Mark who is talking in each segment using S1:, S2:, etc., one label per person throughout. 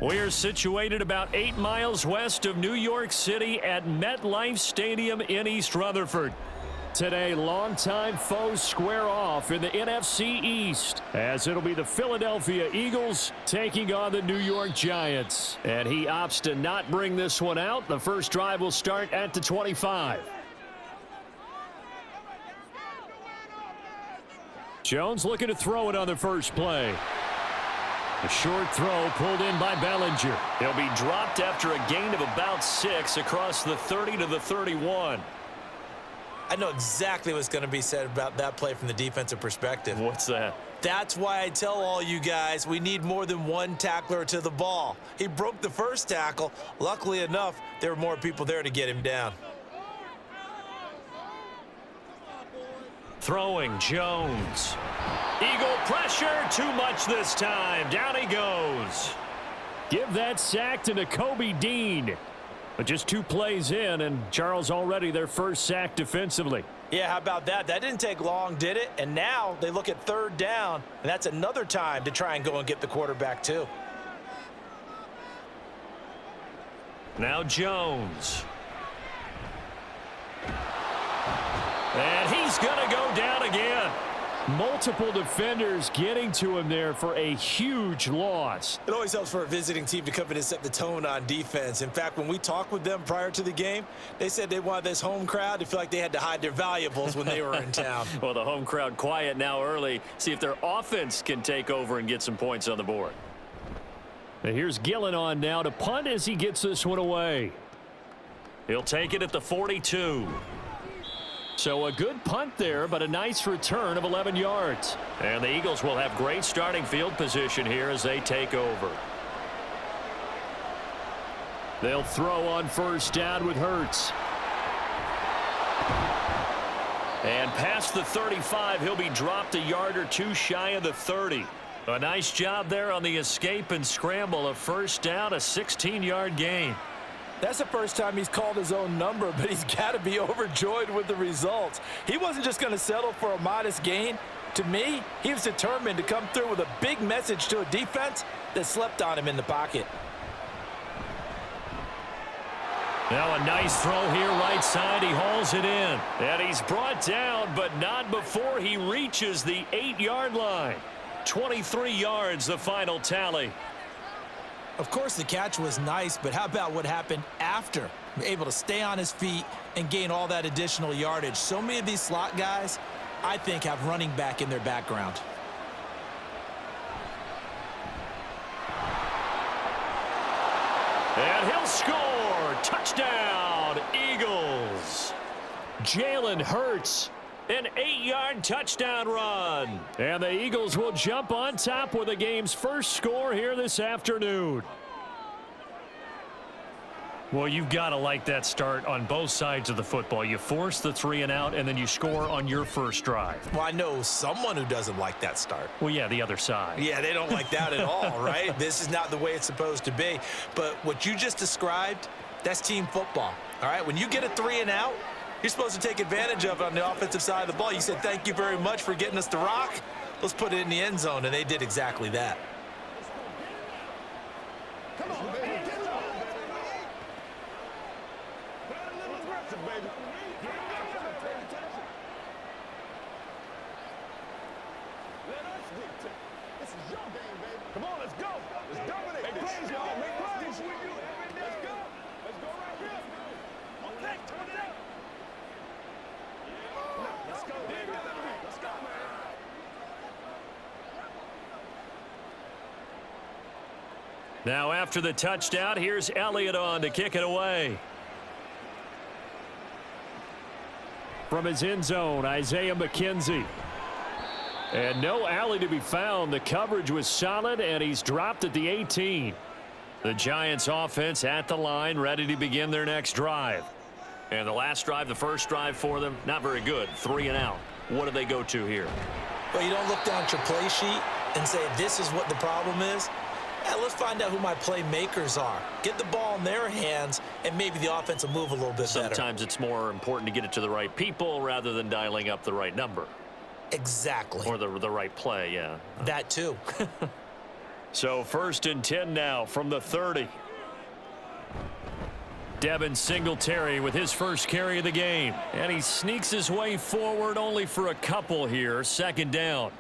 S1: We're situated about 8 miles west of New York City at MetLife Stadium in East Rutherford. Today, longtime foes square off in the NFC East, as it'll be the Philadelphia Eagles taking on the New York Giants. And he opts to not bring this one out. The first drive will start at the 25. Jones looking to throw it on the first play. A short throw pulled in by Bellinger. He'll be dropped after a gain of about 6 across the 30 to the 31.
S2: I know exactly what's going to be said about that play from the defensive perspective.
S1: What's that?
S2: That's why I tell all you guys we need more than one tackler to the ball. He broke the first tackle. Luckily enough, there were more people there to get him down.
S1: Throwing Jones. Eagle pressure, too much this time. Down he goes. Give that sack to Nakobe Dean. But just 2 plays in, and Charles already their first sack defensively.
S2: Yeah, how about that? That didn't take long, did it? And now they look at 3rd down, and that's another time to try and go and get the quarterback too.
S1: Now Jones. And he's going to go down again. Multiple defenders getting to him there for a huge loss.
S2: It always helps for a visiting team to come in and set the tone on defense. In fact, when we talked with them prior to the game, they said they wanted this home crowd to feel like they had to hide their valuables when they were in town.
S1: Well, the home crowd quiet now early. See if their offense can take over and get some points on the board. And here's Gillen on now to punt as he gets this one away. He'll take it at the 42. So a good punt there, but a nice return of 11 yards. And the Eagles will have great starting field position here as they take over. They'll throw on first down with Hurts. And past the 35, he'll be dropped a yard or 2 shy of the 30. A nice job there on the escape and scramble. A first down, a 16-yard gain.
S2: That's the first time he's called his own number, but he's got to be overjoyed with the results. He wasn't just going to settle for a modest gain. To me, he was determined to come through with a big message to a defense that slept on him in the pocket.
S1: Now a nice throw here right side. He hauls it in. And he's brought down, but not before he reaches the 8-yard line. 23 yards, the final tally.
S2: Of course, the catch was nice, but how about what happened after? Able to stay on his feet and gain all that additional yardage. So many of these slot guys, I think, have running back in their background.
S1: And he'll score. Touchdown, Eagles. Jalen Hurts. An 8-yard touchdown run. And the Eagles will jump on top with the game's first score here this afternoon. Well, you've got to like that start on both sides of the football. You force the 3 and out, and then you score on your first drive.
S2: Well, I know someone who doesn't like that start.
S1: Well, yeah, the other side.
S2: Yeah, they don't like that at all, right? This is not the way it's supposed to be. But what you just described, that's team football, all right? When you get a 3 and out, you're supposed to take advantage of it on the offensive side of the ball. You said, thank you very much for getting us the rock. Let's put it in the end zone, and they did exactly that.
S3: Come on, baby. Get on, baby. Play a little aggressive, baby. Let us dictate. This is your game, baby. Come on, let's go. Let's dominate. Make plays, y'all. Make plays. Let's go. Let's go right here. Okay, turn it up. Let's go, baby. Let's go, man.
S1: Now after the touchdown, here's Elliott on to kick it away. From his end zone, Isaiah McKenzie. And no alley to be found. The coverage was solid, and he's dropped at the 18. The Giants offense at the line, ready to begin their next drive. And the last drive, the first drive for them, not very good. 3 and out. What do they go to here?
S2: Well, you don't look down at your play sheet and say, this is what the problem is. Let's find out who my playmakers are. Get the ball in their hands, and maybe the offense will move a little bit better.
S1: Sometimes it's more important to get it to the right people rather than dialing up the right number.
S2: Exactly.
S1: Or the right play, yeah.
S2: That too.
S1: So 1st and 10 now from the 30. Devin Singletary with his first carry of the game. And he sneaks his way forward only for a couple here. 2nd down.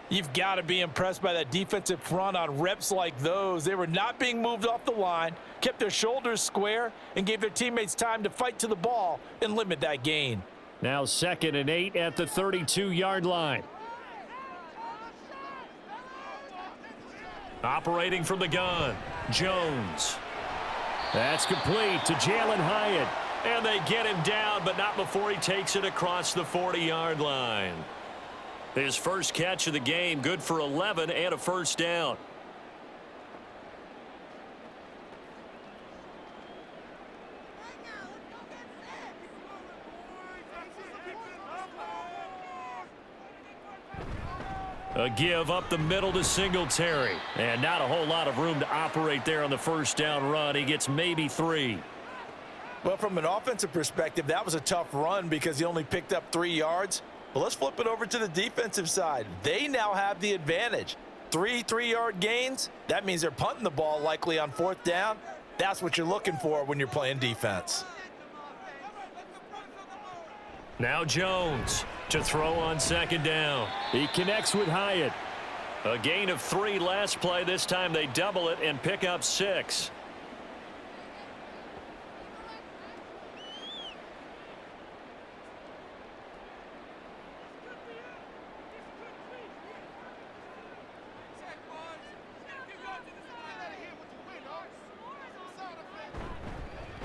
S2: You've got to be impressed by that defensive front on reps like those. They were not being moved off the line, kept their shoulders square, and gave their teammates time to fight to the ball and limit that gain.
S1: Now 2nd and 8 at the 32-yard line. Operating from the gun, Jones. That's complete to Jalen Hyatt. And they get him down, but not before he takes it across the 40-yard line. His first catch of the game, good for 11 and a 1st down. A give up the middle to Singletary. And not a whole lot of room to operate there on the 1st down run. He gets maybe 3.
S2: Well, from an offensive perspective, that was a tough run because he only picked up 3 yards. But let's flip it over to the defensive side. They now have the advantage. 3 3-yard gains. That means they're punting the ball likely on 4th down. That's what you're looking for when you're playing defense.
S1: Now Jones to throw on 2nd down. He connects with Hyatt. A gain of 3 last play. This time they double it and pick up 6.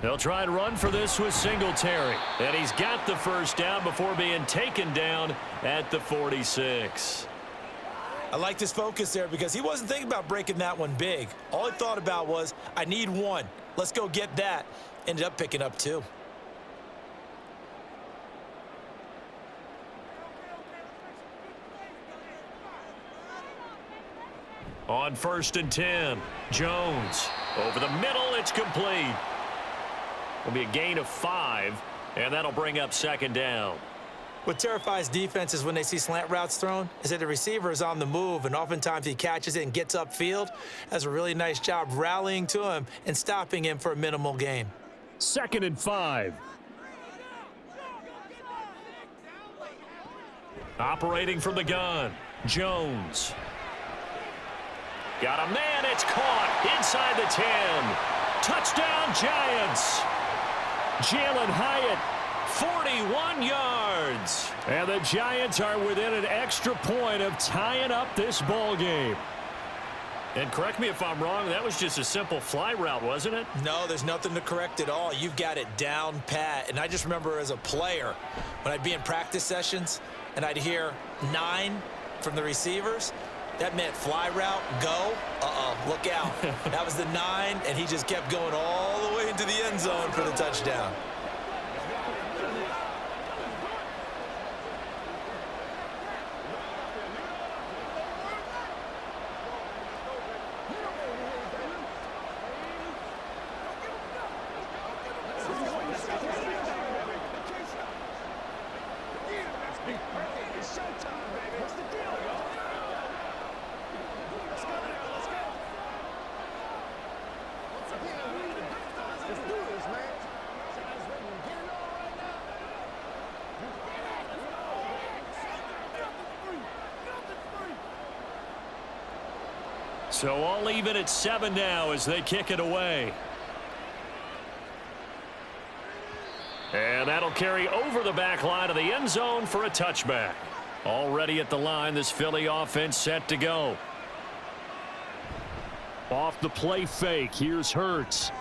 S1: They'll try and run for this with Singletary. And he's got the 1st down before being taken down at the 46.
S2: I liked his focus there because he wasn't thinking about breaking that one big. All he thought about was, I need 1. Let's go get that. Ended up picking up 2.
S1: On 1st and 10, Jones. Over the middle, it's complete. Will be a gain of 5, and that'll bring up 2nd down.
S2: What terrifies defenses when they see slant routes thrown is that the receiver is on the move, and oftentimes he catches it and gets upfield. Does a really nice job rallying to him and stopping him for a minimal gain.
S1: 2nd and 5. Operating from the gun, Jones. Got a man, it's caught inside the 10. Touchdown, Giants. Jalen Hyatt, 41 yards. And the Giants are within an extra point of tying up this ball game. And correct me if I'm wrong, that was just a simple fly route, wasn't it?
S2: No, there's nothing to correct at all. You've got it down pat. And I just remember as a player, when I'd be in practice sessions and I'd hear 9 from the receivers, that meant fly route, go. Look out. That was the 9, and he just kept going all the way into the end zone for the touchdown.
S1: So all even at 7 now as they kick it away. And that'll carry over the back line of the end zone for a touchback. Already at the line, this Philly offense set to go. Off the play fake, here's Hurts.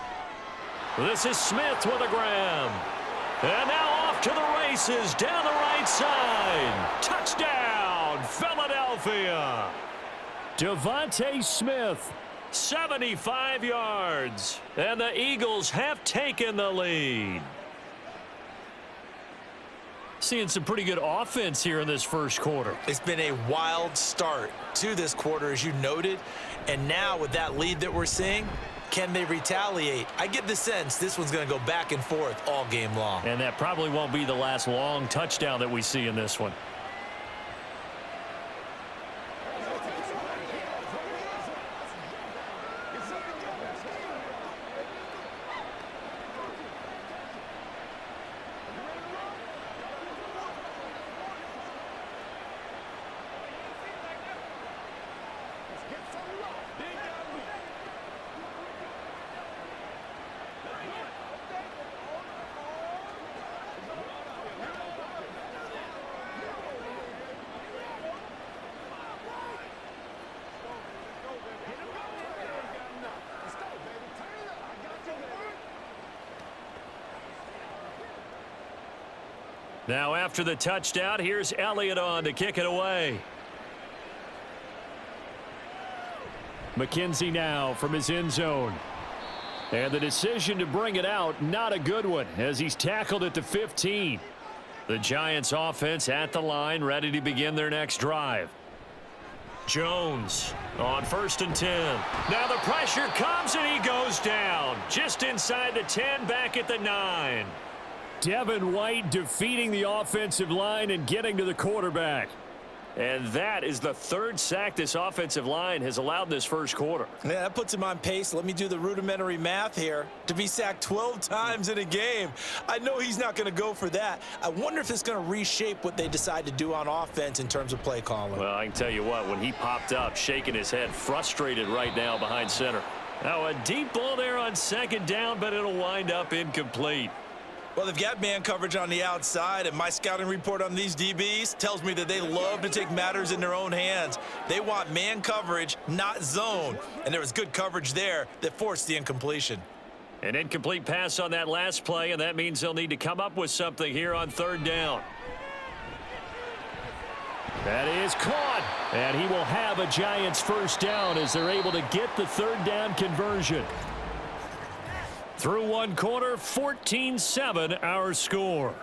S1: This is Smith with a grab. And now off to the races down the right side. Touchdown, Philadelphia. Devontae Smith, 75 yards. And the Eagles have taken the lead. Seeing some pretty good offense here in this first quarter.
S2: It's been a wild start to this quarter, as you noted. And now with that lead that we're seeing, can they retaliate? I get the sense this one's going to go back and forth all game long.
S1: And that probably won't be the last long touchdown that we see in this one. Now after the touchdown, here's Elliott on to kick it away. McKenzie now from his end zone. And the decision to bring it out, not a good one, as he's tackled at the 15. The Giants offense at the line, ready to begin their next drive. Jones on 1st and 10. Now the pressure comes and he goes down. Just inside the 10, back at the 9. Devin White defeating the offensive line and getting to the quarterback. And that is the 3rd sack this offensive line has allowed this first quarter.
S2: Yeah, that puts him on pace. Let me do the rudimentary math here. To be sacked 12 times in a game, I know he's not going to go for that. I wonder if it's going to reshape what they decide to do on offense in terms of play calling.
S1: Well, I can tell you what, when he popped up, shaking his head, frustrated right now behind center. Now a deep ball there on 2nd down, but it'll wind up incomplete.
S2: Well, they've got man coverage on the outside, and my scouting report on these DBs tells me that they love to take matters in their own hands. They want man coverage, not zone. And there was good coverage there that forced the incompletion.
S1: An incomplete pass on that last play, and that means they'll need to come up with something here on 3rd down. That is caught, and he will have a Giants first down as they're able to get the 3rd down conversion. Through one quarter, 14-7 our score.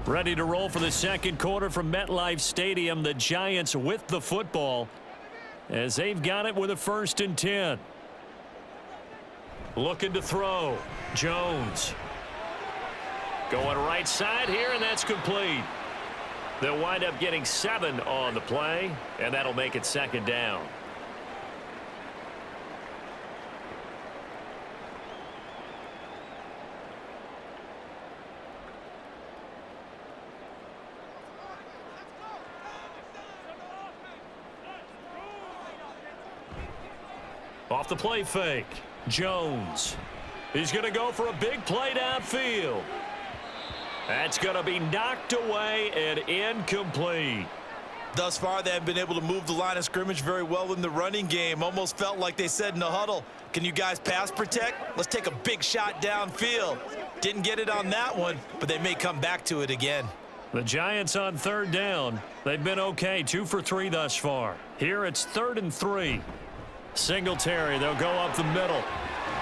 S1: Ready to roll for the 2nd quarter from MetLife Stadium. The Giants with the football as they've got it with a 1st and 10. Looking to throw. Jones. Going right side here, and that's complete. They'll wind up getting 7 on the play, and that'll make it 2nd down. Off the play fake. Jones. He's going to go for a big play downfield. That's going to be knocked away and incomplete.
S2: Thus far, they haven't been able to move the line of scrimmage very well in the running game. Almost felt like they said in the huddle, can you guys pass protect? Let's take a big shot downfield. Didn't get it on that one, but they may come back to it again.
S1: The Giants on 3rd down. They've been okay, 2 for 3 thus far. Here it's 3rd and 3. Singletary, they'll go up the middle.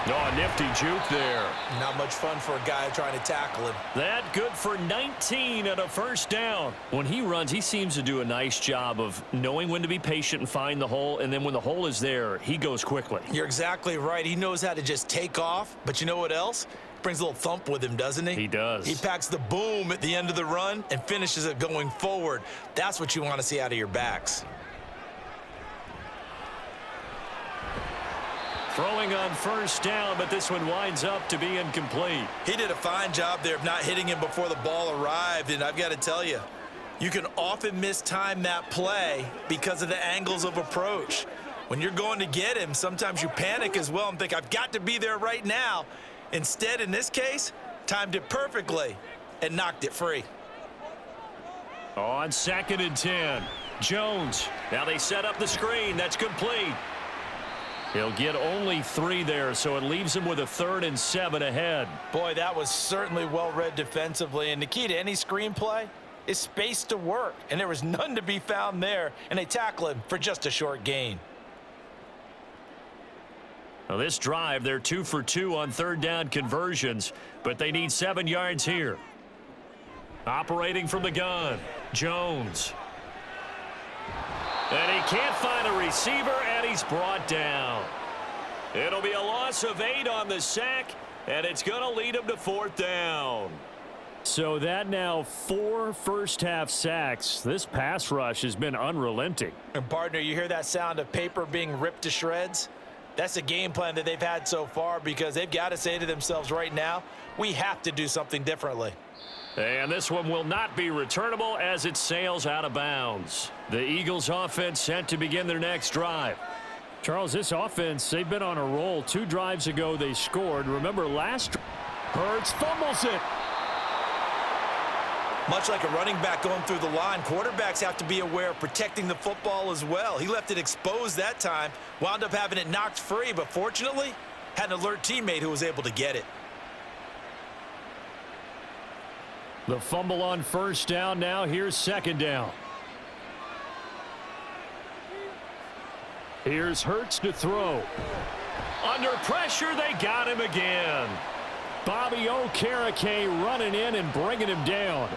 S1: Oh, nifty juke there.
S2: Not much fun for a guy trying to tackle him.
S1: That good for 19 and a 1st down. When he runs, he seems to do a nice job of knowing when to be patient and find the hole, and then when the hole is there, he goes quickly.
S2: You're exactly right. He knows how to just take off, but you know what else? Brings a little thump with him, doesn't he?
S1: He does.
S2: He packs the boom at the end of the run and finishes it going forward. That's what you want to see out of your backs.
S1: Throwing on 1st down, but this one winds up to be incomplete.
S2: He did a fine job there of not hitting him before the ball arrived, and I've got to tell you, you can often mistime that play because of the angles of approach. When you're going to get him, sometimes you panic as well and think, I've got to be there right now. Instead, in this case, timed it perfectly and knocked it free.
S1: On 2nd and 10, Jones. Now they set up the screen. That's complete. He'll get only 3 there, so it leaves him with a 3rd and 7 ahead.
S2: Boy, that was certainly well read defensively, and the key to any screenplay is space to work, and there was none to be found there, and they tackle him for just a short gain.
S1: Now this drive, they're 2 for 2 on 3rd down conversions, but they need 7 yards here. Operating from the gun, Jones. And he can't find a receiver, and he's brought down. It'll be a loss of 8 on the sack, and it's going to lead him to 4th down. So that now 4 first-half sacks. This pass rush has been unrelenting.
S2: And, partner, you hear that sound of paper being ripped to shreds? That's a game plan that they've had so far because they've got to say to themselves right now, we have to do something differently.
S1: And this one will not be returnable as it sails out of bounds. The Eagles offense set to begin their next drive. Charles, this offense, they've been on a roll. 2 drives ago they scored. Remember last Hurts fumbles it.
S2: Much like a running back going through the line, quarterbacks have to be aware of protecting the football as well. He left it exposed that time, wound up having it knocked free, but fortunately had an alert teammate who was able to get it.
S1: The fumble on first down. Now here's second down. Here's Hurts to throw. Under pressure, they got him again. Bobby Okereke running in and bringing him down.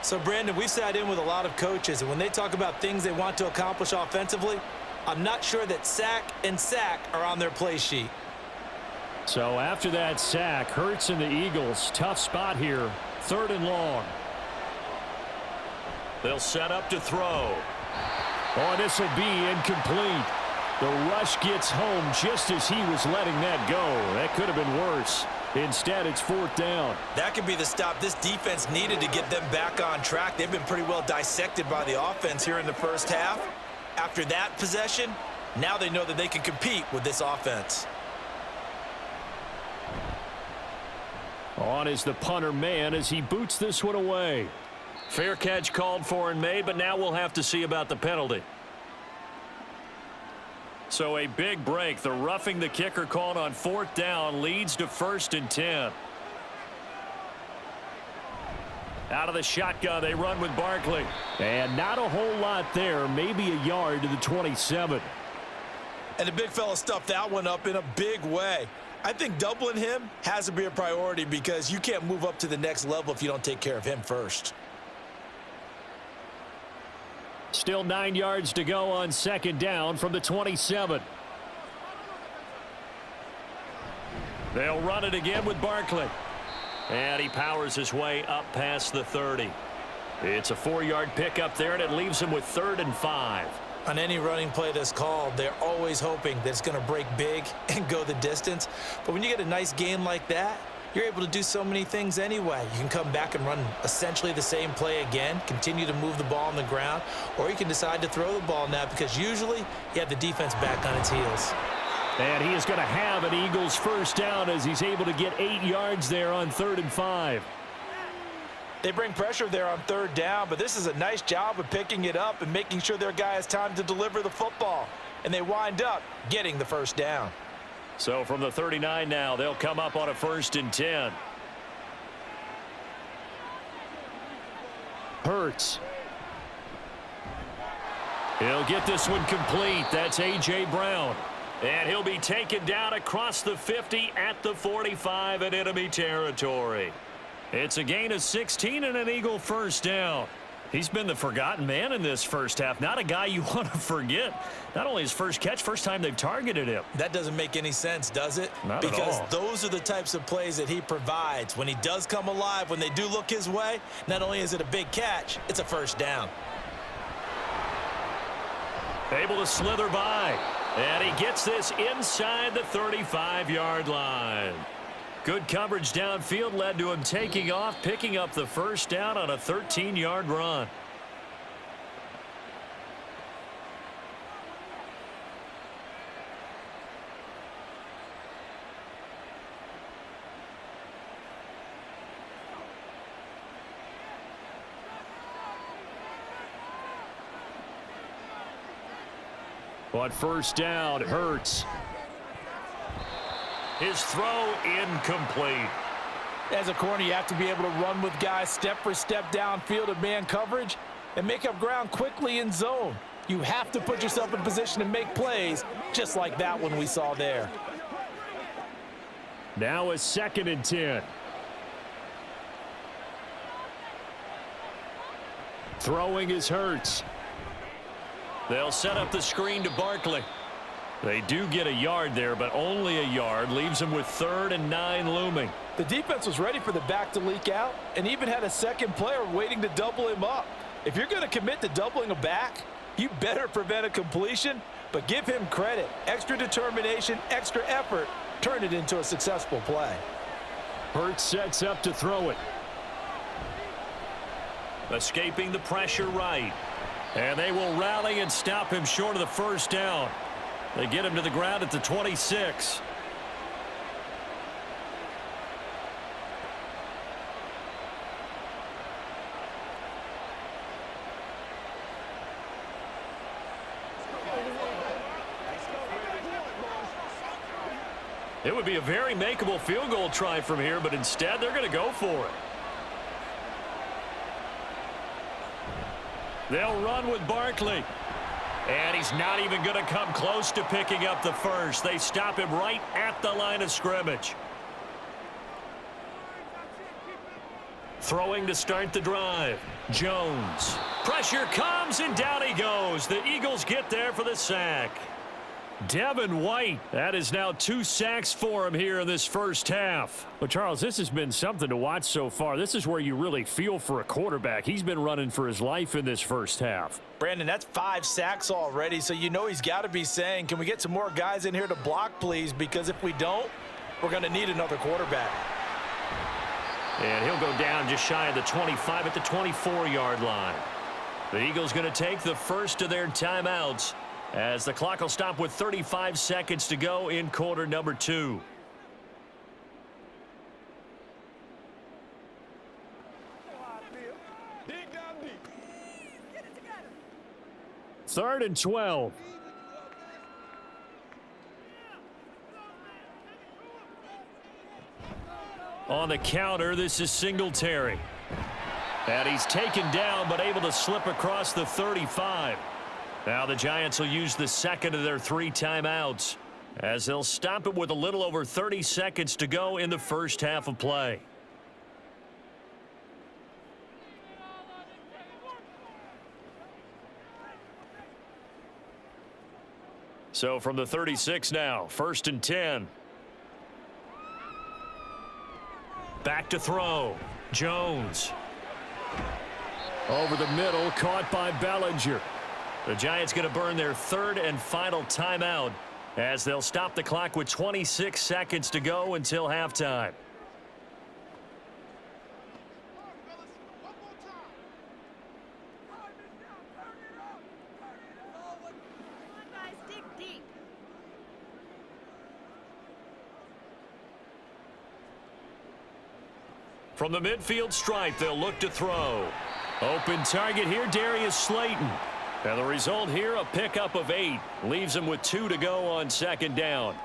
S2: So, Brandon, we've sat in with a lot of coaches, and when they talk about things they want to accomplish offensively, I'm not sure that sack and sack are on their play sheet.
S1: So after that sack, Hurts and the Eagles, tough spot here, 3rd and long. They'll set up to throw. Oh, this will be incomplete. The rush gets home just as he was letting that go. That could have been worse. Instead, it's 4th down.
S2: That could be the stop this defense needed to get them back on track. They've been pretty well dissected by the offense here in the first half. After that possession, now they know that they can compete with this offense.
S1: On is the punter man as he boots this one away. Fair catch called for and made, but now we'll have to see about the penalty. So a big break. The roughing the kicker called on 4th down leads to 1st and 10. Out of the shotgun, they run with Barkley. And not a whole lot there, maybe a yard to the 27.
S2: And the big fella stuffed that one up in a big way. I think doubling him has to be a priority because you can't move up to the next level if you don't take care of him first.
S1: Still 9 yards to go on 2nd down from the 27. They'll run it again with Barkley. And he powers his way up past the 30. It's a 4-yard pickup there, and it leaves him with 3rd and 5.
S2: On any running play that's called, they're always hoping that it's going to break big and go the distance. But when you get a nice gain like that, you're able to do so many things anyway. You can come back and run essentially the same play again, continue to move the ball on the ground, or you can decide to throw the ball now because usually you have the defense back on its heels.
S1: And he is going to have an Eagles first down as he's able to get 8 yards there on 3rd and 5.
S2: They bring pressure there on 3rd down, but this is a nice job of picking it up and making sure their guy has time to deliver the football. And they wind up getting the first down.
S1: So from the 39 now, they'll come up on a 1st and 10. Hurts. He'll get this one complete. That's A.J. Brown. And he'll be taken down across the 50 at the 45 in enemy territory. It's a gain of 16 and an Eagle first down. He's been the forgotten man in this first half. Not a guy you want to forget. Not only his first catch, first time they've targeted him.
S2: That doesn't make any sense, does it?
S1: Not at all.
S2: Because those are the types of plays that he provides. When he does come alive, when they do look his way, not only is it a big catch, it's a first down.
S1: Able to slither by. And he gets this inside the 35-yard line. Good coverage downfield led to him taking off, picking up the first down on a 13-yard run. On first down, Hurts. His throw incomplete.
S2: As a corner, you have to be able to run with guys step for step downfield of man coverage and make up ground quickly in zone. You have to put yourself in position to make plays just like that one we saw there.
S1: Now a 2nd and 10. Throwing is Hurts. They'll set up the screen to Barkley. They do get a yard there, but only a yard. Leaves them with 3rd and 9 looming.
S2: The defense was ready for the back to leak out and even had a second player waiting to double him up. If you're going to commit to doubling a back, you better prevent a completion, but give him credit. Extra determination, extra effort, turn it into a successful play.
S1: Hurts sets up to throw it. Escaping the pressure right. And they will rally and stop him short of the first down. They get him to the ground at the 26. It would be a very makeable field goal try from here, but instead they're going to go for it. They'll run with Barkley. And he's not even going to come close to picking up the first. They stop him right at the line of scrimmage. Throwing to start the drive. Jones. Pressure comes, and down he goes. The Eagles get there for the sack. Devin White, that is now 2 sacks for him here in this first half. But, Charles, this has been something to watch so far. This is where you really feel for a quarterback. He's been running for his life in this first half.
S2: Brandon, that's 5 sacks already, so you know he's got to be saying, can we get some more guys in here to block, please? Because if we don't, we're going to need another quarterback.
S1: And he'll go down just shy of the 25 at the 24-yard line. The Eagles going to take the first of their timeouts as the clock will stop with 35 seconds to go in quarter number 2.
S3: Dig down deep.
S1: 3rd and 12. On the counter, this is Singletary. And he's taken down, but able to slip across the 35. Now the Giants will use the second of their 3 timeouts as they'll stop it with a little over 30 seconds to go in the first half of play. So from the 36 now, 1st and 10. Back to throw. Jones. Over the middle, caught by Bellinger. The Giants going to burn their 3rd and final timeout as they'll stop the clock with 26 seconds to go until halftime. From the midfield stripe, they'll look to throw. Open target here, Darius Slayton. And the result here, a pickup of 8. Leaves him with 2 to go on 2nd down.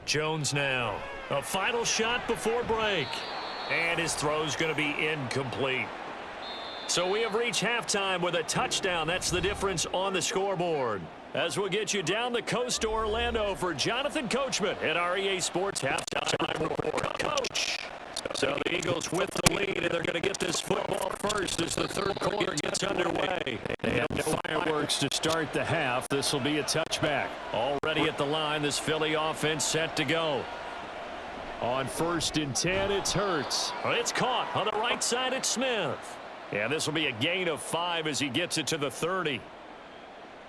S1: Jones now. A final shot before break. And his throw's going to be incomplete. So we have reached halftime with a touchdown. That's the difference on the scoreboard. As we'll get you down the coast to Orlando for Jonathan Coachman at our EA Sports Halftime Report. Coach. So the Eagles with the lead, and they're going to get this football first as the 3rd quarter gets underway. They have no fireworks to start the half. This will be a touchback. Already at the line, this Philly offense set to go. On 1st and 10, it's Hurts. It's caught on the right side. It's Smith. And this will be a gain of 5 as he gets it to the 30.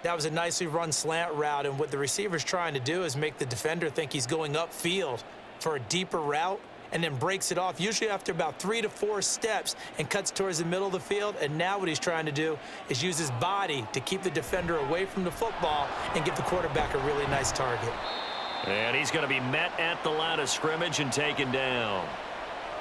S2: That was a nicely run slant route, and what the receiver's trying to do is make the defender think he's going upfield for a deeper route and then breaks it off, usually after about 3 to 4 steps, and cuts towards the middle of the field. And now what he's trying to do is use his body to keep the defender away from the football and give the quarterback a really nice target.
S1: And he's going to be met at the line of scrimmage and taken down.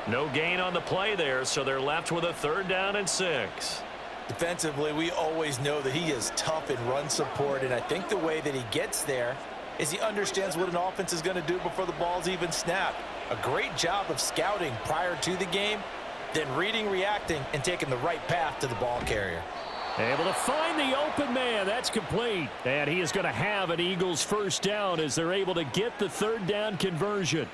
S1: No gain on the play there, so they're left with a 3rd down and 6.
S2: Defensively, we always know that he is tough in run support, and I think the way that he gets there is he understands what an offense is going to do before the ball's even snapped. A great job of scouting prior to the game, then reading, reacting, and taking the right path to the ball carrier.
S1: Able to find the open man. That's complete. And he is going to have an Eagles 1st down as they're able to get the 3rd down conversion.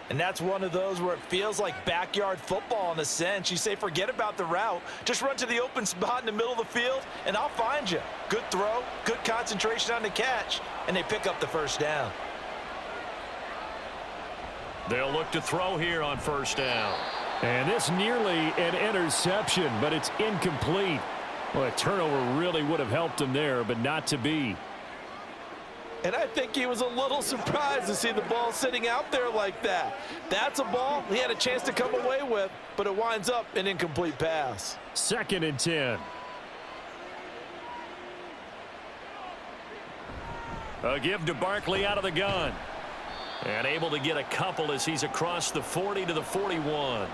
S2: And that's one of those where it feels like backyard football in a sense. You say, forget about the route. Just run to the open spot in the middle of the field, and I'll find you. Good throw, good concentration on the catch, and they pick up the 1st down.
S1: They'll look to throw here on 1st down. And this nearly an interception, but it's incomplete. Well, a turnover really would have helped him there, but not to be.
S2: And I think he was a little surprised to see the ball sitting out there like that. That's a ball he had a chance to come away with, but it winds up an incomplete pass.
S1: 2nd and 10. A give to Barkley out of the gun. And able to get a couple as he's across the 40 to the 41.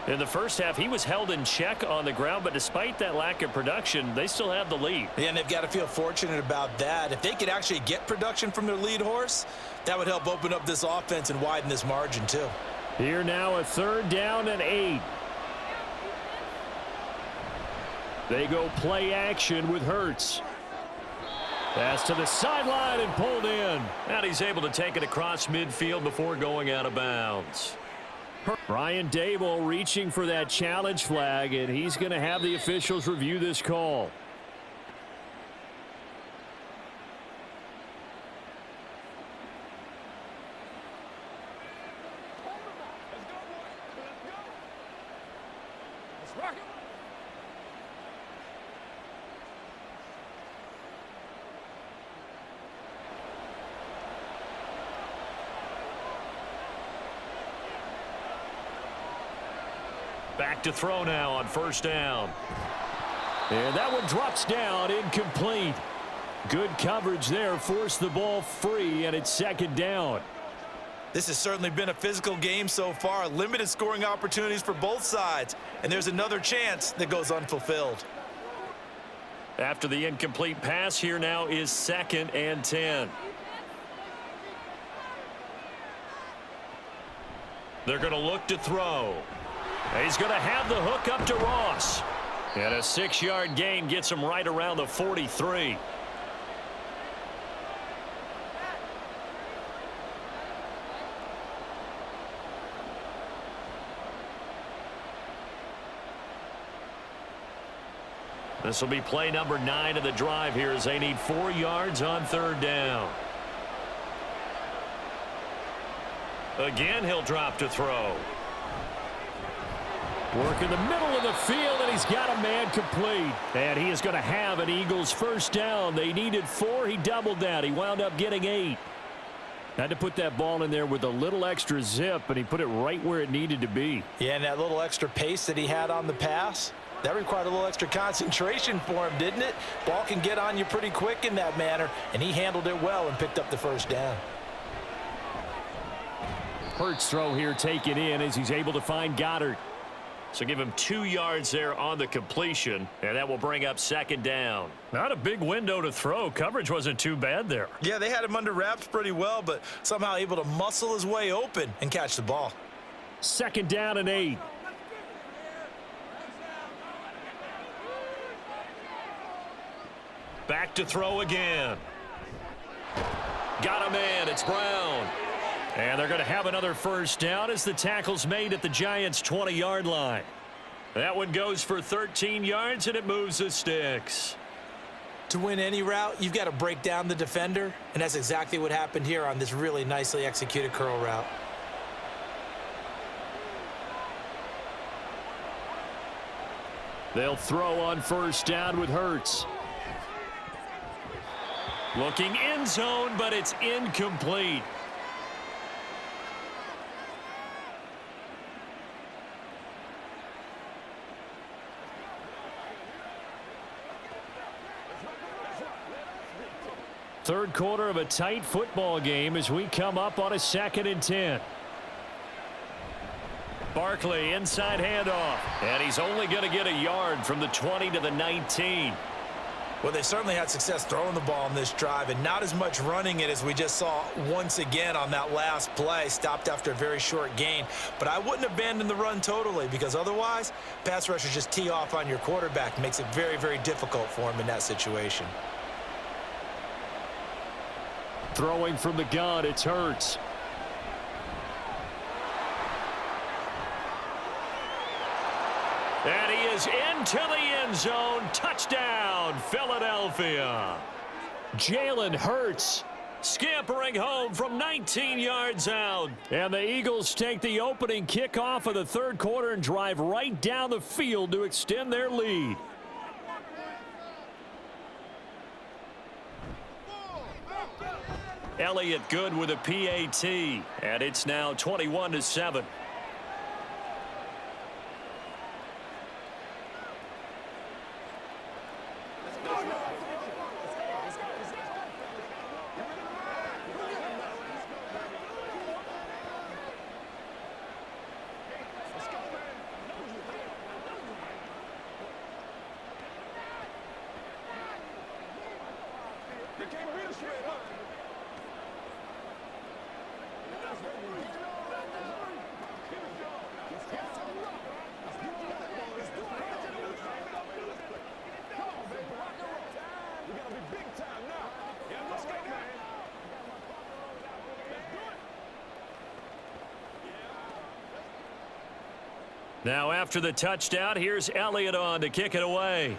S1: In the first half, he was held in check on the ground, but despite that lack of production, they still have the lead.
S2: Yeah, and they've got to feel fortunate about that. If they could actually get production from their lead horse, that would help open up this offense and widen this margin too.
S1: Here now, a 3rd down and 8. They go play action with Hurts. Pass to the sideline and pulled in. And he's able to take it across midfield before going out of bounds. Brian Dable reaching for that challenge flag, and he's going to have the officials review this call. Back to throw now on 1st down. And that one drops down, incomplete. Good coverage there, forced the ball free, and it's 2nd down.
S2: This has certainly been a physical game so far. Limited scoring opportunities for both sides. And there's another chance that goes unfulfilled.
S1: After the incomplete pass, here now is 2nd and 10. They're going to look to throw. He's going to have the hook up to Ross. And a 6-yard gain gets him right around the 43. This will be play number 9 of the drive here as they need 4 yards on 3rd down. Again, he'll drop to throw. Work in the middle of the field, and he's got a man complete. And he is going to have an Eagles 1st down. They needed 4. He doubled that. He wound up getting 8. Had to put that ball in there with a little extra zip, and he put it right where it needed to be.
S2: Yeah, and that little extra pace that he had on the pass, that required a little extra concentration for him, didn't it? Ball can get on you pretty quick in that manner, and he handled it well and picked up the 1st down.
S1: Hurts throw here taken in as he's able to find Goddard. So give him 2 yards there on the completion, and that will bring up 2nd down. Not a big window to throw. Coverage wasn't too bad there.
S2: Yeah, they had him under wraps pretty well, but somehow able to muscle his way open and catch the ball.
S1: 2nd down and 8. Back to throw again. Got a man. It's Brown. And they're going to have another 1st down as the tackle's made at the Giants' 20-yard line. That one goes for 13 yards, and it moves the sticks.
S2: To win any route, you've got to break down the defender, and that's exactly what happened here on this really nicely executed curl route.
S1: They'll throw on 1st down with Hurts. Looking end zone, but it's incomplete. Third quarter of a tight football game as we come up on a 2nd and 10. Barkley inside handoff, and he's only going to get a yard from the 20 to the 19.
S2: Well, they certainly had success throwing the ball on this drive and not as much running it as we just saw once again on that last play. Stopped after a very short gain. But I wouldn't abandon the run totally, because otherwise pass rushers just tee off on your quarterback. Makes it very, very difficult for him in that situation.
S1: Throwing from the gun, it's Hurts. And he is into the end zone. Touchdown, Philadelphia. Jalen Hurts scampering home from 19 yards out. And the Eagles take the opening kickoff of the third quarter and drive right down the field to extend their lead. Elliott good with a PAT, and it's now 21-7. Now after the touchdown, here's Elliott on to kick it away.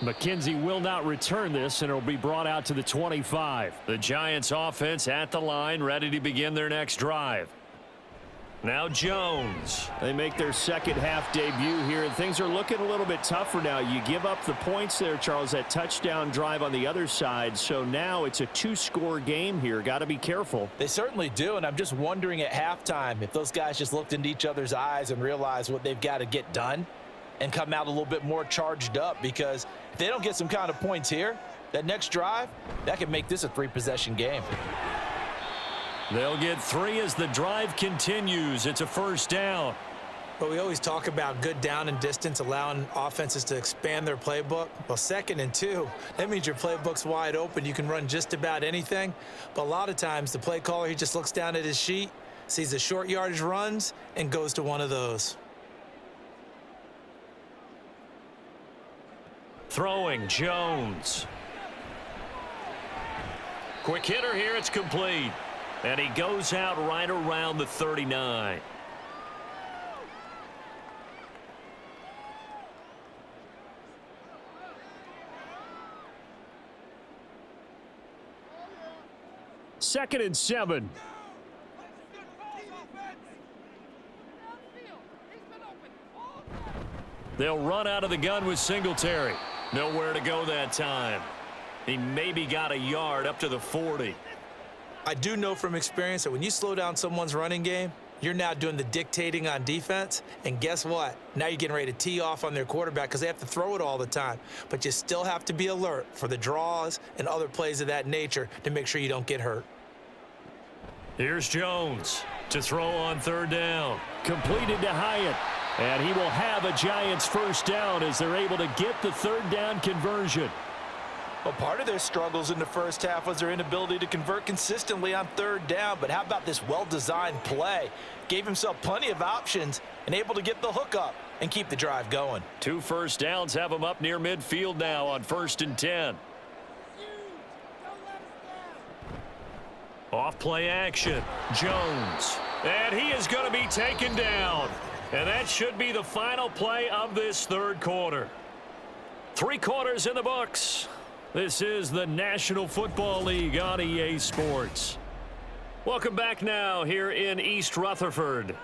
S1: McKenzie will not return this, and it'll be brought out to the 25. The Giants offense at the line, ready to begin their next drive. Now Jones. They make their second half debut here, and things are looking a little bit tougher now. You give up the points there, Charles, that touchdown drive on the other side. So now it's a two-score game here. Got to be careful.
S2: They certainly do, and I'm just wondering at halftime if those guys just looked into each other's eyes and realized what they've got to get done and come out a little bit more charged up, because if they don't get some kind of points here, that next drive, that could make this a three-possession game.
S1: They'll get 3 as the drive continues. It's a first down.
S2: But we always talk about good down and distance, allowing offenses to expand their playbook. Well, 2nd and 2, that means your playbook's wide open. You can run just about anything. But a lot of times, the play caller, he just looks down at his sheet, sees the short yardage runs, and goes to one of those.
S1: Throwing, Jones. Quick hitter here, it's complete. And he goes out right around the 39. Second and 7. They'll run out of the gun with Singletary. Nowhere to go that time. He maybe got a yard up to the 40.
S2: I do know from experience that when you slow down someone's running game, you're now doing the dictating on defense. And guess what? Now you're getting ready to tee off on their quarterback because they have to throw it all the time. But you still have to be alert for the draws and other plays of that nature to make sure you don't get hurt.
S1: Here's Jones to throw on 3rd down. Completed to Hyatt. And he will have a Giants first down as they're able to get the 3rd down conversion.
S2: Well, part of their struggles in the first half was their inability to convert consistently on 3rd down. But how about this well-designed play? Gave himself plenty of options and able to get the hook up and keep the drive going.
S1: 2 first downs have him up near midfield now on 1st and 10. Off play action. Jones. And he is going to be taken down. And that should be the final play of this 3rd quarter. 3 quarters in the books. This is the National Football League on EA Sports. Welcome back now here in East Rutherford.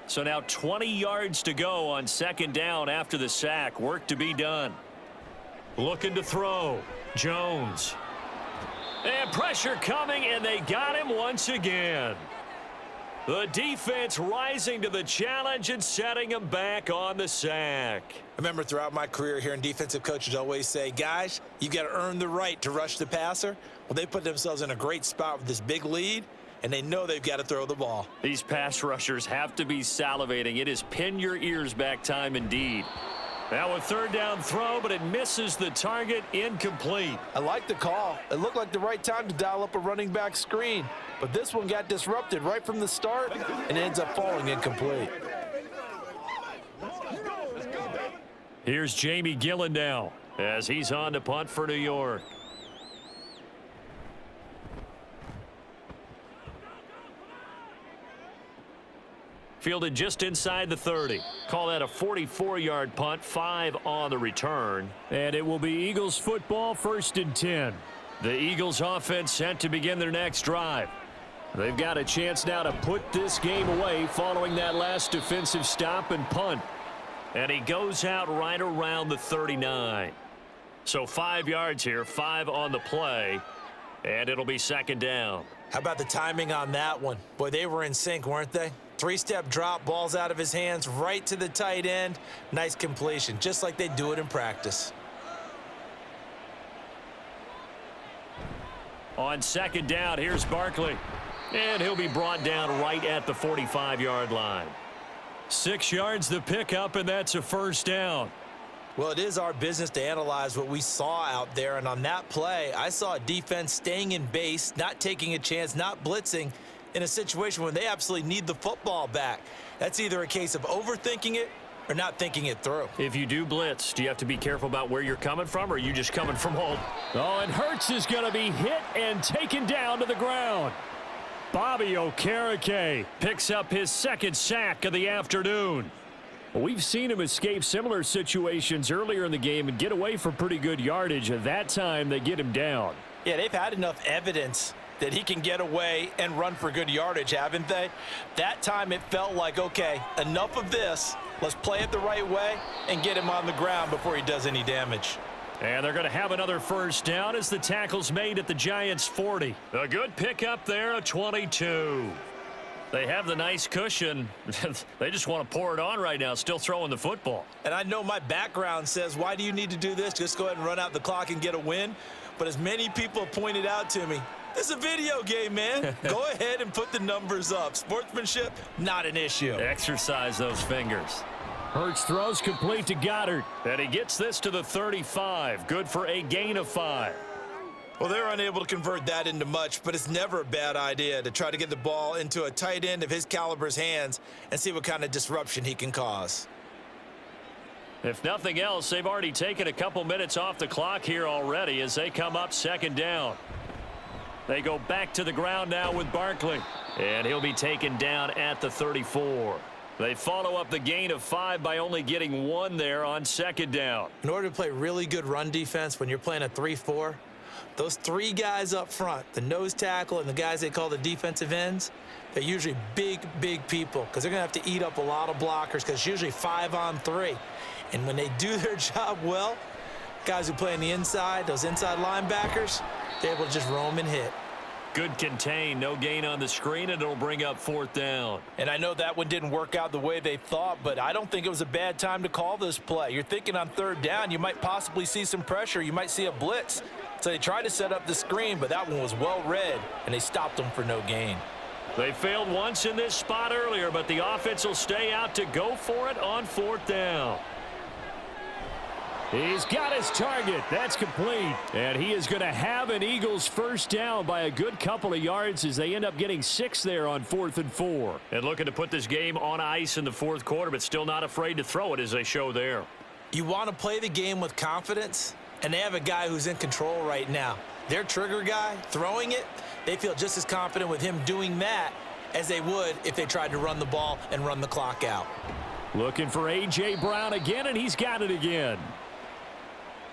S1: So now 20 yards to go on 2nd down after the sack. Work to be done. Looking to throw. Jones. And pressure coming, and they got him once again. The defense rising to the challenge and setting him back on the sack.
S2: I remember throughout my career hearing defensive coaches always say, guys, you got to earn the right to rush the passer. Well, they put themselves in a great spot with this big lead, and they know they've got to throw the ball.
S1: These pass rushers have to be salivating. It is pin your ears back time indeed. Now a 3rd down throw, but it misses the target. Incomplete.
S2: I like the call. It looked like the right time to dial up a running back screen. But this one got disrupted right from the start and ends up falling incomplete.
S1: Here's Jamie Gillen now as he's on to punt for New York. Fielded just inside the 30. Call that a 44-yard punt, 5 on the return. And it will be Eagles football, 1st and 10. The Eagles offense set to begin their next drive. They've got a chance now to put this game away following that last defensive stop and punt. And he goes out right around the 39. So 5 yards here, 5 on the play. And it'll be 2nd down.
S2: How about the timing on that one? Boy, they were in sync, weren't they? 3-step drop, balls out of his hands, right to the tight end. Nice completion, just like they do it in practice.
S1: On 2nd down, here's Barkley. And he'll be brought down right at the 45-yard line. 6 yards the pickup, and that's a first down.
S2: Well, it is our business to analyze what we saw out there, and on that play, I saw a defense staying in base, not taking a chance, not blitzing in a situation where they absolutely need the football back. That's either a case of overthinking it or not thinking it through.
S1: If you do blitz, do you have to be careful about where you're coming from, or are you just coming from home? Oh, and Hurts is going to be hit and taken down to the ground. Bobby Okereke picks up his second sack of the afternoon. We've seen him escape similar situations earlier in the game and get away for pretty good yardage. At that time, they get him down.
S2: Yeah, they've had enough evidence that he can get away and run for good yardage, haven't they? That time it felt like, okay, enough of this. Let's play it the right way and get him on the ground before he does any damage.
S1: And they're going to have another first down as the tackle's made at the Giants' 40. A good pickup there, a 22. They have the nice cushion. They just want to pour it on right now, still throwing the football.
S2: And I know my background says, why do you need to do this? Just go ahead and run out the clock and get a win. But as many people pointed out to me, this is a video game, man. Go ahead and put the numbers up. Sportsmanship, not an issue.
S1: Exercise those fingers. Hurts throws complete to Goddard. And he gets this to the 35. Good for a gain of 5.
S2: Well, they're unable to convert that into much, but it's never a bad idea to try to get the ball into a tight end of his caliber's hands and see what kind of disruption he can cause.
S1: If nothing else, they've already taken a couple minutes off the clock here already as they come up second down. They go back to the ground now with Barkley. And he'll be taken down at the 34. They follow up the gain of 5 by only getting 1 there on second down.
S2: In order to play really good run defense when you're playing a 3-4, those 3 guys up front, the nose tackle and the guys they call the defensive ends, they're usually big, big people because they're going to have to eat up a lot of blockers because it's usually 5-on-3. And when they do their job well, guys who play on the inside, those inside linebackers, they're able to just roam and hit.
S1: Good contain, no gain on the screen, and it'll bring up 4th down.
S2: And I know that one didn't work out the way they thought, but I don't think it was a bad time to call this play. You're thinking on 3rd down, you might possibly see some pressure. You might see a blitz. So they tried to set up the screen, but that one was well read, and they stopped them for no gain.
S1: They failed once in this spot earlier, but the offense will stay out to go for it on 4th down. He's got his target. That's complete. And he is going to have an Eagles first down by a good couple of yards as they end up getting 6 there on 4th and 4. And looking to put this game on ice in the 4th quarter, but still not afraid to throw it as they show there.
S2: You want to play the game with confidence, and they have a guy who's in control right now. Their trigger guy throwing it, they feel just as confident with him doing that as they would if they tried to run the ball and run the clock out.
S1: Looking for A.J. Brown again, and he's got it again.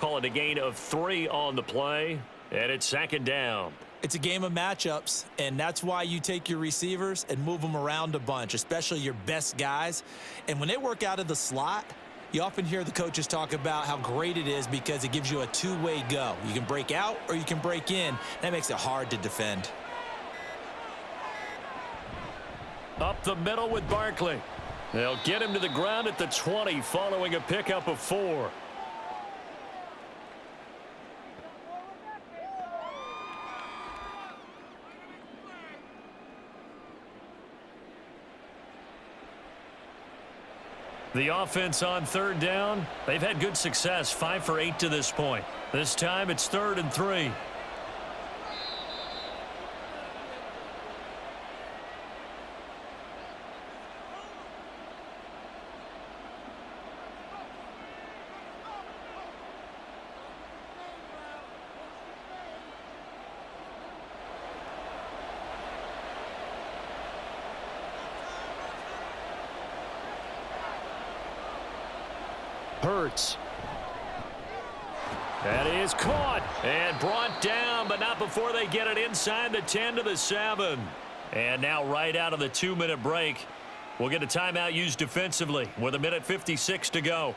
S1: Call it a gain of 3 on the play, and it's 2nd down.
S2: It's a game of matchups, and that's why you take your receivers and move them around a bunch, especially your best guys. And when they work out of the slot, you often hear the coaches talk about how great it is because it gives you a two-way go. You can break out or you can break in. That makes it hard to defend.
S1: Up the middle with Barkley. They'll get him to the ground at the 20 following a pickup of 4. The offense on 3rd down, they've had good success, 5 for 8 to this point. This time it's 3rd and 3. Hurts. That is caught and brought down, but not before they get it inside the 10 to the 7. And now right out of the 2-minute break, we'll get a timeout used defensively with 1:56 to go.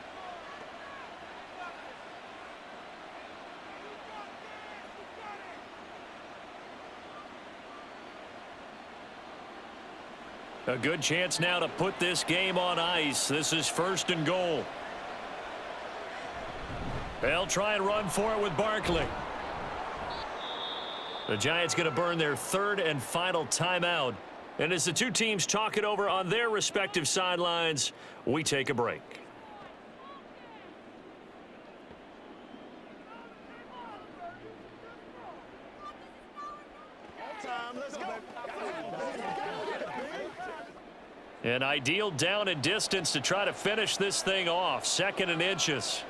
S1: A good chance now to put this game on ice. This is 1st and goal. They'll try and run for it with Barkley. The Giants going to burn their 3rd and final timeout. And as the two teams talk it over on their respective sidelines, we take a break. An ideal down and distance to try to finish this thing off. 2nd and inches.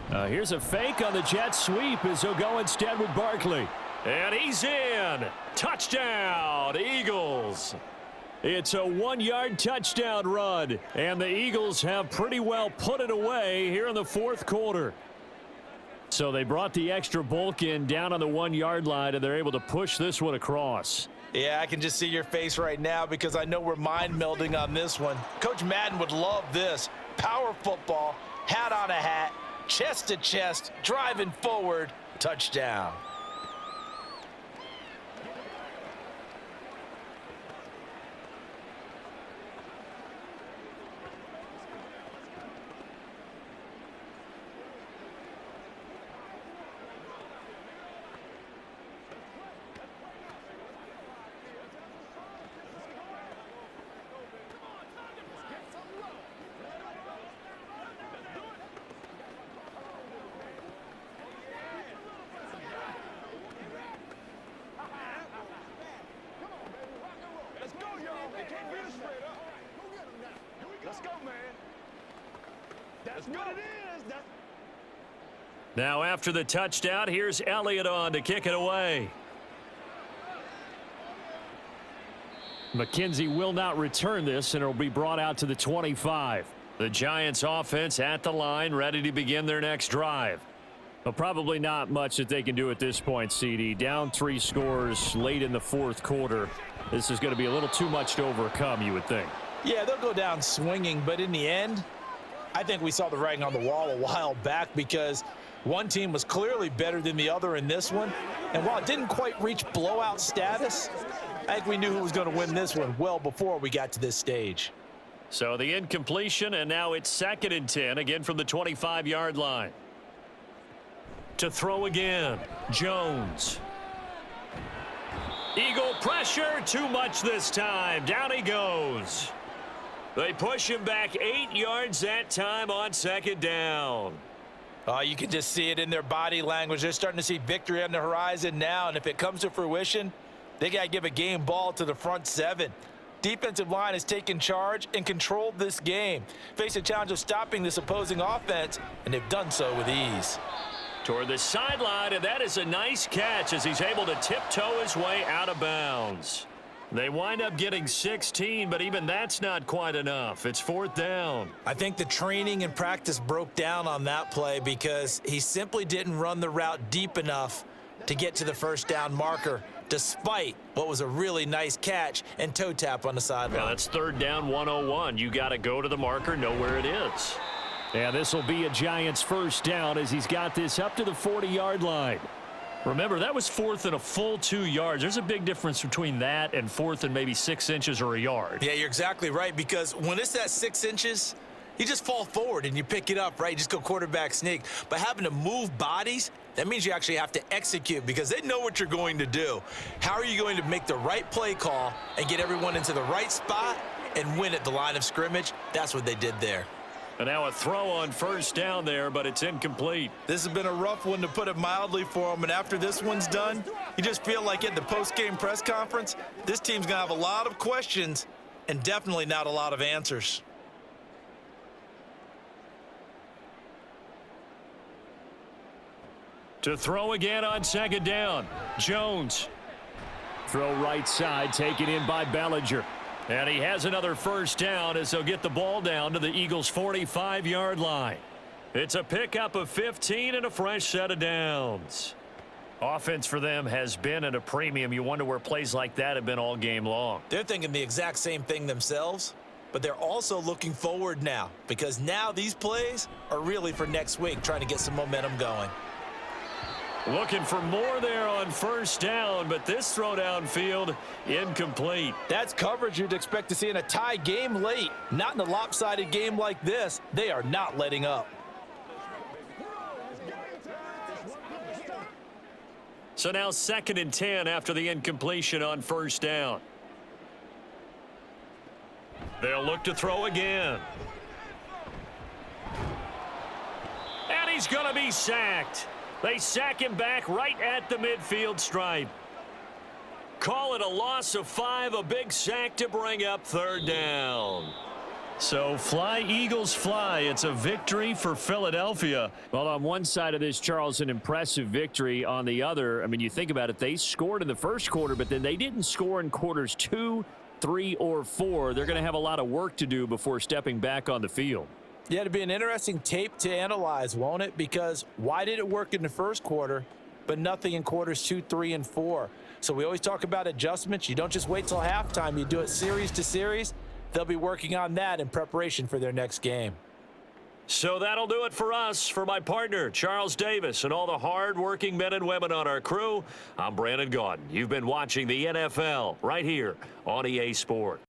S1: Here's a fake on the jet sweep as he'll go instead with Barkley. And he's in. Touchdown, Eagles. It's a 1-yard touchdown run, and the Eagles have pretty well put it away here in the fourth quarter. So they brought the extra bulk in down on the 1-yard line, and they're able to push this one across.
S2: Yeah, I can just see your face right now because I know we're mind melding on this one. Coach Madden would love this. Power football, hat on a hat, chest to chest, driving forward, touchdown.
S3: Let's go, man. That's what it is.
S1: Now after the touchdown, here's Elliott on to kick it away. McKenzie will not return this, and it will be brought out to the 25. The Giants offense at the line, ready to begin their next drive. But probably not much that they can do at this point, CD. Down 3 scores late in the fourth quarter. This is going to be a little too much to overcome, you would think.
S2: Yeah, they'll go down swinging, but in the end, I think we saw the writing on the wall a while back because one team was clearly better than the other in this one. And while it didn't quite reach blowout status, I think we knew who was going to win this one well before we got to this stage.
S1: So the incompletion, and now it's 2nd and 10, again from the 25-yard line. To throw again, Jones. Eagle pressure, too much this time. Down he goes. They push him back 8 yards that time on 2nd down.
S2: You can just see it in their body language. They're starting to see victory on the horizon now, and if it comes to fruition, they got to give a game ball to the front 7. Defensive line has taken charge and controlled this game. Face a challenge of stopping this opposing offense, and they've done so with ease.
S1: Toward the sideline, and that is a nice catch as he's able to tiptoe his way out of bounds. They wind up getting 16, but even that's not quite enough. It's 4th down.
S2: I think the training and practice broke down on that play because he simply didn't run the route deep enough to get to the 1st down marker, despite what was a really nice catch and toe tap on the sideline.
S1: Now that's 3rd down 101. You got to go to the marker, know where it is. And this will be a Giants 1st down as he's got this up to the 40-yard line. Remember, that was 4th and a full 2 yards. There's a big difference between that and 4th and maybe 6 inches or a yard.
S2: Yeah, you're exactly right, because when it's that 6 inches, you just fall forward and you pick it up, right? You just go quarterback sneak. But having to move bodies, that means you actually have to execute because they know what you're going to do. How are you going to make the right play call and get everyone into the right spot and win at the line of scrimmage? That's what they did there.
S1: And now a throw on 1st down there, but it's incomplete.
S2: This has been a rough one, to put it mildly, for them. And after this one's done, you just feel like at the post-game press conference, this team's going to have a lot of questions and definitely not a lot of answers.
S1: To throw again on 2nd down, Jones. Throw right side, taken in by Bellinger. And he has another 1st down as they'll get the ball down to the Eagles' 45-yard line. It's a pickup of 15 and a fresh set of downs. Offense for them has been at a premium. You wonder where plays like that have been all game long.
S2: They're thinking the exact same thing themselves, but they're also looking forward now because now these plays are really for next week, trying to get some momentum going.
S1: Looking for more there on 1st down, but this throw downfield incomplete.
S2: That's coverage you'd expect to see in a tie game late. Not in a lopsided game like this. They are not letting up.
S1: So now 2nd and 10 after the incompletion on 1st down. They'll look to throw again. And he's going to be sacked. They sack him back right at the midfield stripe. Call it a loss of 5, a big sack to bring up 3rd down. So fly, Eagles, fly. It's a victory for Philadelphia. Well, on one side of this, Charles, an impressive victory. On the other, I mean, you think about it, they scored in the first quarter, but then they didn't score in quarters 2, 3, or 4. They're going to have a lot of work to do before stepping back on the field.
S2: Yeah, it'll be an interesting tape to analyze, won't it? Because why did it work in the first quarter, but nothing in quarters 2, 3, and 4? So we always talk about adjustments. You don't just wait till halftime. You do it series to series. They'll be working on that in preparation for their next game.
S1: So that'll do it for us. For my partner, Charles Davis, and all the hard-working men and women on our crew, I'm Brandon Gaudin. You've been watching the NFL right here on EA Sports.